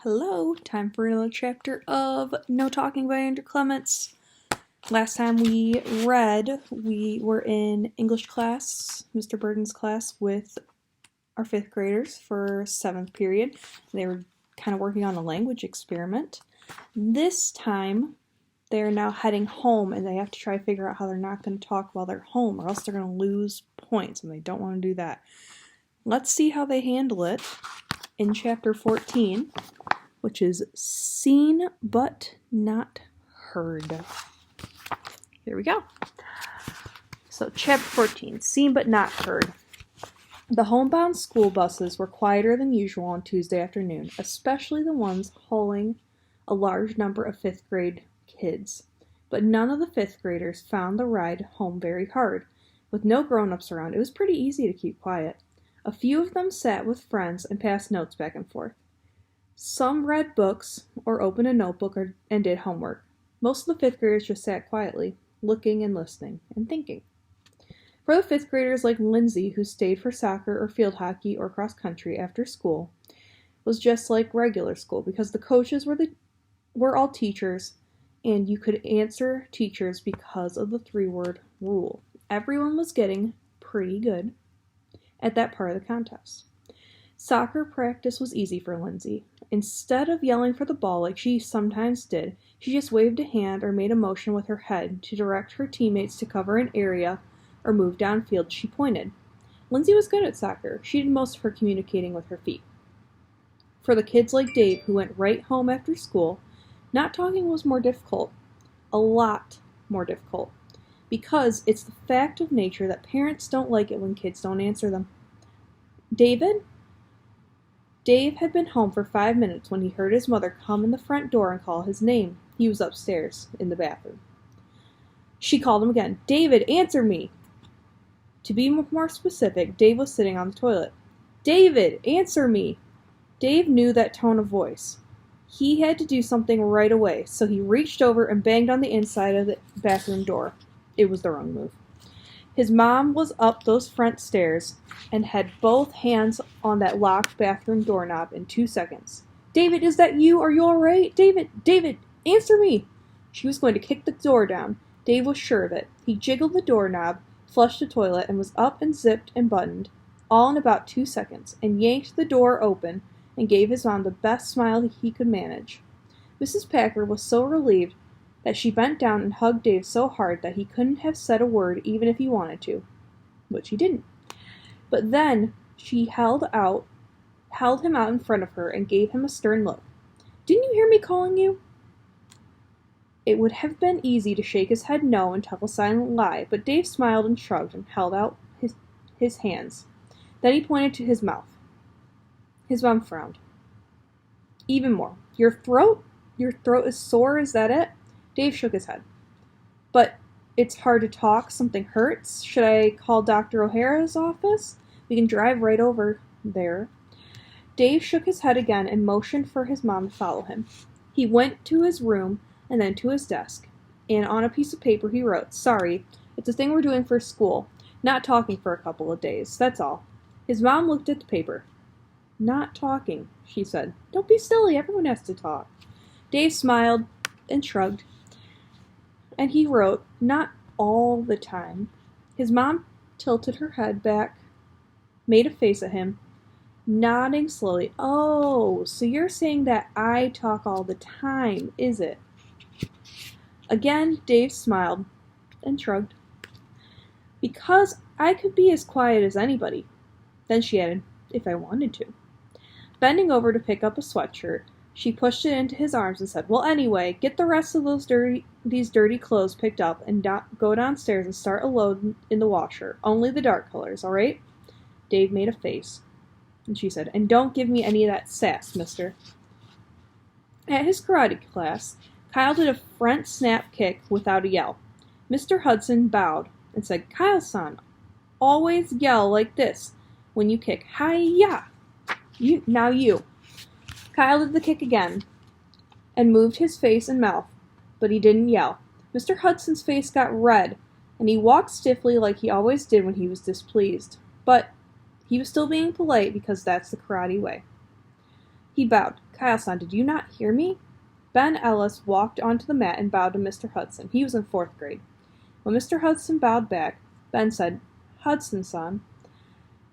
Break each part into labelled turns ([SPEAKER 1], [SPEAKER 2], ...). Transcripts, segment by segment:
[SPEAKER 1] Hello, time for another chapter of No Talking by Andrew Clements. Last time we read, we were in English class, Mr. Burden's class, with our 5th graders for 7th period. They were kind of working on a language experiment. This time, they're now heading home, and they have to try to figure out how they're not going to talk while they're home, or else they're going to lose points, and they don't want to do that. Let's see how they handle it in chapter 14. Which is seen but not heard. Here we go. So, chapter 14, seen but not heard. The homebound school buses were quieter than usual on Tuesday afternoon, especially the ones hauling a large number of 5th grade kids. But none of the 5th graders found the ride home very hard. With no grown-ups around, it was pretty easy to keep quiet. A few of them sat with friends and passed notes back and forth. Some read books or opened a notebook and did homework. Most of the 5th graders just sat quietly, looking and listening and thinking. For the 5th graders like Lindsay, who stayed for soccer or field hockey or cross country after school, was just like regular school because the coaches were all teachers and you could answer teachers because of the 3-word rule. Everyone was getting pretty good at that part of the contest. Soccer practice was easy for Lindsay. Instead of yelling for the ball like she sometimes did, she just waved a hand or made a motion with her head to direct her teammates to cover an area or move downfield she pointed. Lindsay was good at soccer. She did most of her communicating with her feet. For the kids like Dave, who went right home after school, not talking was more difficult. A lot more difficult. Because it's the fact of nature that parents don't like it when kids don't answer them. Dave had been home for 5 minutes when he heard his mother come in the front door and call his name. He was upstairs, in the bathroom. She called him again. "David, answer me!" To be more specific, Dave was sitting on the toilet. "David, answer me!" Dave knew that tone of voice. He had to do something right away, so he reached over and banged on the inside of the bathroom door. It was the wrong move. His mom was up those front stairs and had both hands on that locked bathroom doorknob in 2 seconds. "David, is that you? Are you all right? David, answer me!" She was going to kick the door down. Dave was sure of it. He jiggled the doorknob, flushed the toilet, and was up and zipped and buttoned, all in about 2 seconds, and yanked the door open and gave his mom the best smile he could manage. Mrs. Packer was so relieved that she bent down and hugged Dave so hard that he couldn't have said a word even if he wanted to, which he didn't. But then she held him out in front of her and gave him a stern look. "Didn't you hear me calling you?" It would have been easy to shake his head no and tell a silent lie, but Dave smiled and shrugged and held out his hands. Then he pointed to his mouth. His mom frowned. "Even more. Your throat is sore, is that it?" Dave shook his head. "But it's hard to talk. Something hurts. Should I call Dr. O'Hara's office? We can drive right over there." Dave shook his head again and motioned for his mom to follow him. He went to his room and then to his desk, and on a piece of paper he wrote, "Sorry, it's a thing we're doing for school. Not talking for a couple of days, that's all." His mom looked at the paper. "Not talking," she said. "Don't be silly, everyone has to talk." Dave smiled and shrugged. And he wrote, "Not all the time." His mom tilted her head back, made a face at him, nodding slowly. "Oh, so you're saying that I talk all the time, is it?" Again, Dave smiled and shrugged. "Because I could be as quiet as anybody." Then she added, "if I wanted to." Bending over to pick up a sweatshirt, she pushed it into his arms and said, "Well, anyway, get the rest of these dirty clothes picked up and go downstairs and start a load in the washer. Only the dark colors, all right?" Dave made a face, and she said, "And don't give me any of that sass, mister." At his karate class, Kyle did a front snap kick without a yell. Mr. Hudson bowed and said, "Kyle-san, always yell like this when you kick. Hi-ya! Now you." Kyle did the kick again and moved his face and mouth, but he didn't yell. Mr. Hudson's face got red, and he walked stiffly like he always did when he was displeased. But he was still being polite because that's the karate way. He bowed. Kyle-san, did you not hear me? Ben Ellis walked onto the mat and bowed to Mr. Hudson. He was in 4th grade. When Mr. Hudson bowed back, Ben said, Hudson-san,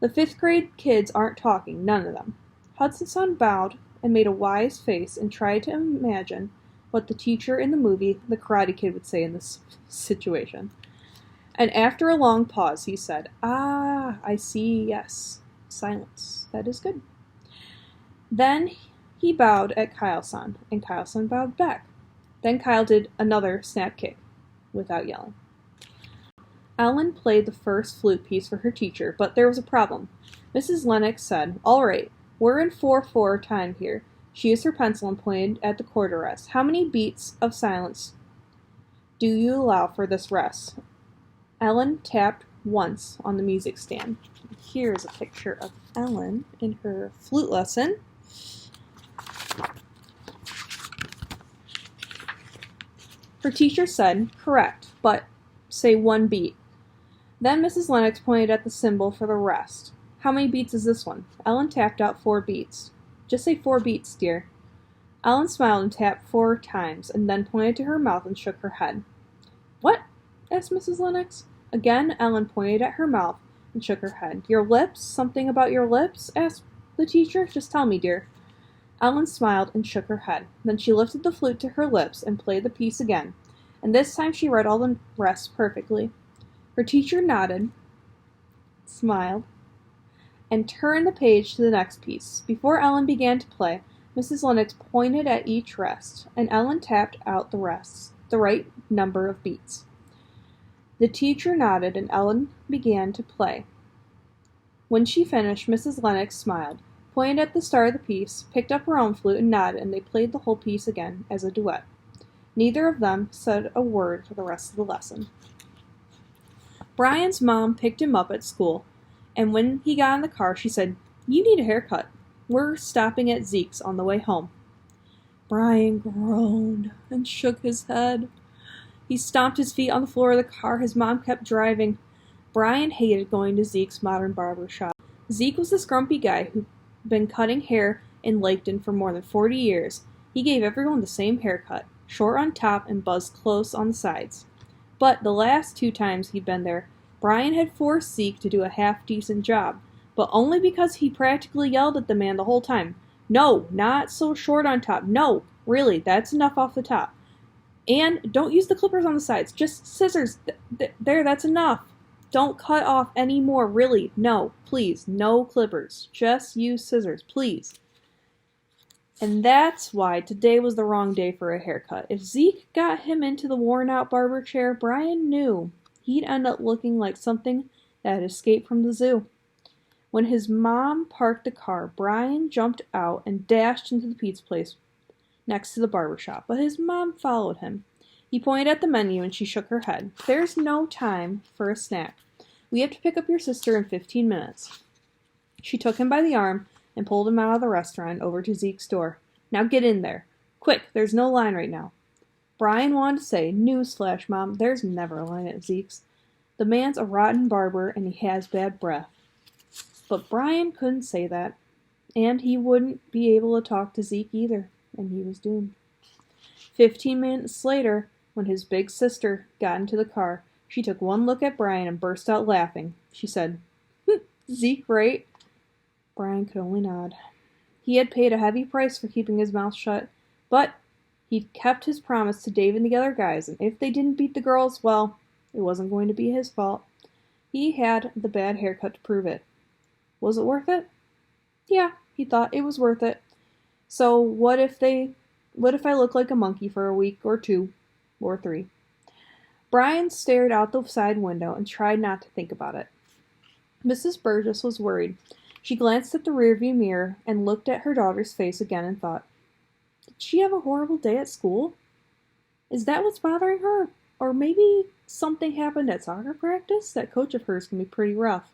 [SPEAKER 1] the 5th grade kids aren't talking, none of them. Hudson-san bowed and made a wise face and tried to imagine what the teacher in the movie The Karate Kid would say in this situation. And after a long pause, he said, I see, yes. Silence. That is good. Then he bowed at Kyle-san, and Kyle-san bowed back. Then Kyle did another snap kick, without yelling. Ellen played the first flute piece for her teacher, but there was a problem. Mrs. Lennox said, all right, we're in 4/4 time here. She used her pencil and pointed at the quarter rest. How many beats of silence do you allow for this rest? Ellen tapped once on the music stand. Here's a picture of Ellen in her flute lesson. Her teacher said, correct, but say 1 beat. Then Mrs. Lennox pointed at the symbol for the rest. How many beats is this one? Ellen tapped out 4 beats. Just say 4 beats, dear. Ellen smiled and tapped 4 times, and then pointed to her mouth and shook her head. What? Asked Mrs. Lennox. Again, Ellen pointed at her mouth and shook her head. Your lips? Something about your lips? Asked the teacher. Just tell me, dear. Ellen smiled and shook her head. Then she lifted the flute to her lips and played the piece again, and this time she read all the rest perfectly. Her teacher nodded, smiled, and turned the page to the next piece. Before Ellen began to play, Mrs. Lennox pointed at each rest, and Ellen tapped out the rests, the right number of beats. The teacher nodded, and Ellen began to play. When she finished, Mrs. Lennox smiled, pointed at the start of the piece, picked up her own flute, and nodded, and they played the whole piece again as a duet. Neither of them said a word for the rest of the lesson. Brian's mom picked him up at school, and when he got in the car, she said, you need a haircut. We're stopping at Zeke's on the way home. Brian groaned and shook his head. He stomped his feet on the floor of the car. His mom kept driving. Brian hated going to Zeke's modern barber shop. Zeke was this grumpy guy who'd been cutting hair in Laketon for more than 40 years. He gave everyone the same haircut, short on top and buzzed close on the sides. But the last 2 times he'd been there, Brian had forced Zeke to do a half-decent job, but only because he practically yelled at the man the whole time. No, not so short on top. No, really, that's enough off the top. And don't use the clippers on the sides, just scissors. There, that's enough. Don't cut off any more, really. No, please, no clippers. Just use scissors, please. And that's why today was the wrong day for a haircut. If Zeke got him into the worn-out barber chair, Brian knew he'd end up looking like something that had escaped from the zoo. When his mom parked the car, Brian jumped out and dashed into the pizza place next to the barber shop, but his mom followed him. He pointed at the menu and she shook her head. There's no time for a snack. We have to pick up your sister in 15 minutes. She took him by the arm and pulled him out of the restaurant over to Zeke's door. Now get in there. Quick, there's no line right now. Brian wanted to say, newsflash, Mom, there's never a line at Zeke's. The man's a rotten barber and he has bad breath. But Brian couldn't say that, and he wouldn't be able to talk to Zeke either, and he was doomed. 15 minutes later, when his big sister got into the car, she took one look at Brian and burst out laughing. She said, Zeke, right? Brian could only nod. He had paid a heavy price for keeping his mouth shut, but he'd kept his promise to Dave and the other guys, and if they didn't beat the girls, well, it wasn't going to be his fault. He had the bad haircut to prove it. Was it worth it? Yeah, he thought it was worth it. So what if I look like a monkey for a week or 2 or 3? Brian stared out the side window and tried not to think about it. Mrs. Burgess was worried. She glanced at the rearview mirror and looked at her daughter's face again and thought, did she have a horrible day at school? Is that what's bothering her? Or maybe something happened at soccer practice? That coach of hers can be pretty rough.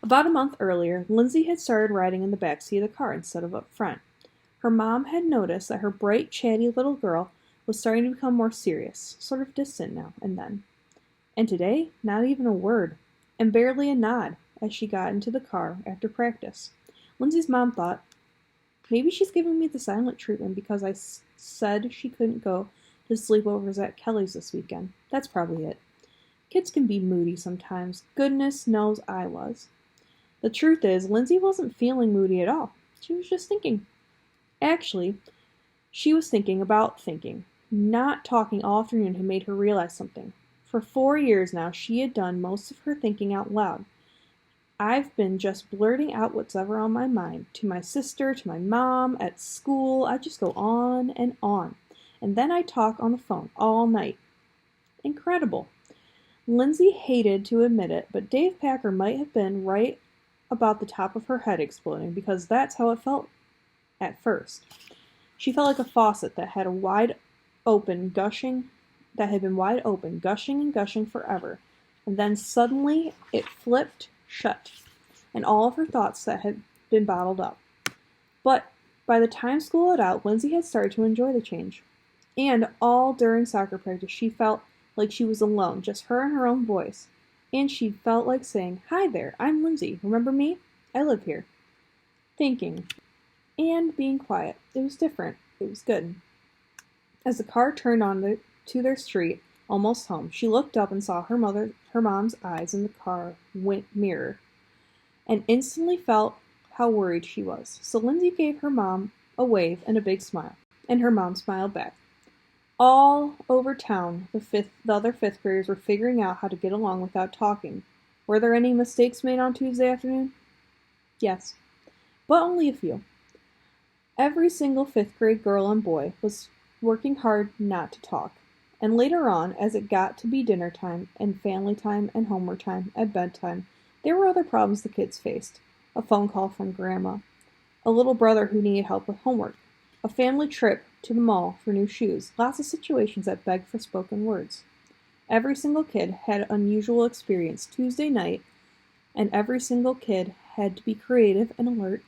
[SPEAKER 1] About a month earlier, Lindsay had started riding in the backseat of the car instead of up front. Her mom had noticed that her bright, chatty little girl was starting to become more serious, sort of distant now and then. And today, not even a word, and barely a nod as she got into the car after practice. Lindsay's mom thought, Maybe she's giving me the silent treatment because I said she couldn't go to sleepovers at Kelly's this weekend. That's probably it. Kids can be moody sometimes. Goodness knows I was. The truth is, Lindsay wasn't feeling moody at all. She was just thinking. Actually, she was thinking about thinking. Not talking all afternoon had made her realize something. For 4 years now, she had done most of her thinking out loud. I've been just blurting out what's ever on my mind. To my sister, to my mom, at school. I just go on. And then I talk on the phone all night. Incredible. Lindsay hated to admit it, but Dave Packer might have been right about the top of her head exploding, because that's how it felt at first. She felt like a faucet that had been wide open, gushing and gushing forever. And then suddenly it flipped shut, and all of her thoughts that had been bottled up. But by the time school let out, Lindsay had started to enjoy the change. And all during soccer practice, she felt like she was alone, just her and her own voice. And she felt like saying, "Hi there, I'm Lindsay. Remember me? I live here." Thinking. And being quiet. It was different. It was good. As the car turned to their street, almost home, she looked up and saw her mom's eyes in the car mirror, and instantly felt how worried she was. So Lindsay gave her mom a wave and a big smile, and her mom smiled back. All over town, the other fifth graders were figuring out how to get along without talking. Were there any mistakes made on Tuesday afternoon? Yes, but only a few. Every single fifth grade girl and boy was working hard not to talk. And later on, as it got to be dinner time and family time and homework time at bedtime, there were other problems the kids faced. A phone call from Grandma, a little brother who needed help with homework, a family trip to the mall for new shoes, lots of situations that begged for spoken words. Every single kid had an unusual experience Tuesday night, and every single kid had to be creative and alert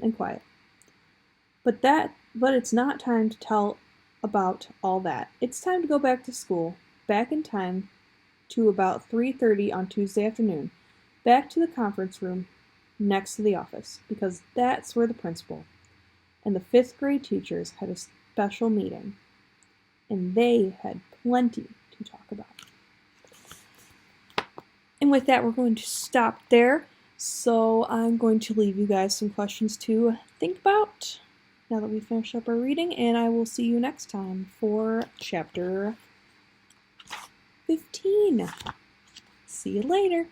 [SPEAKER 1] and quiet. But it's not time to tell about all that. It's time to go back to school, back in time to about 3:30 on Tuesday afternoon, back to the conference room next to the office, because that's where the principal and the fifth grade teachers had a special meeting, and they had plenty to talk about. And with that, we're going to stop there. So I'm going to leave you guys some questions to think about now that we finished up our reading, and I will see you next time for chapter 15. See you later.